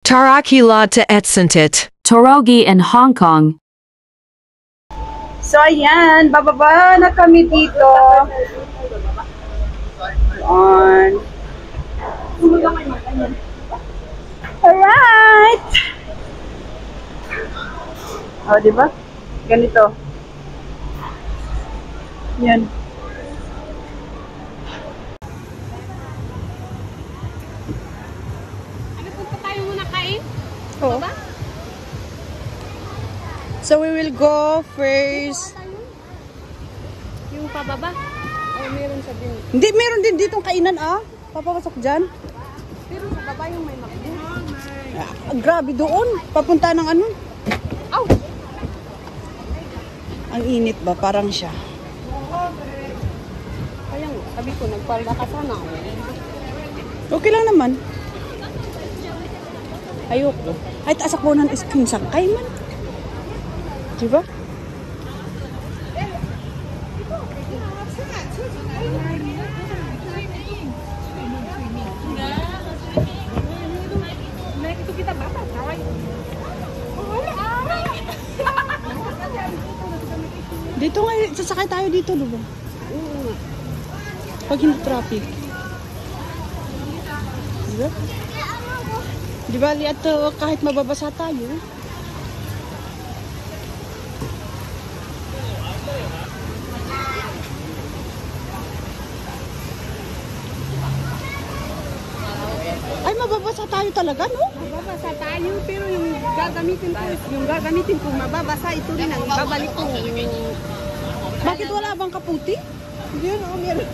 Taraki Latte Etsentit. Torogi in Hong Kong. So ayan, bababa na kami dito. On. Alright. O, diba? Ganito. Yan. Ano punta tayo muna kain? Oo. So we will go first. Yung pababa? Ay, meron sa din. Hindi, meron din ditong kainan Papapasok dyan. Pero sa baba yung may makdo. Grabe doon. Papunta ng ano. Aw! Ang init ba? Parang siya. Kaya nga, sabi ko, nagpalda ka sana. Okay lang naman. Ayoko. Ay, taasak mo ng skin sakay man. Diba? Ito kita bata, kaway. Dito nga, sasakay tayo dito, diba? Pag hindi traffic. Diba? Diba, liat kahit mababasa tayo. Ay, mababasa tayo talaga, no? Mababasa tayo, pero yung gagamitin ko mababasa, ito rin ang ibabalik ko. Bakit wala bang kaputi? Yun, meron.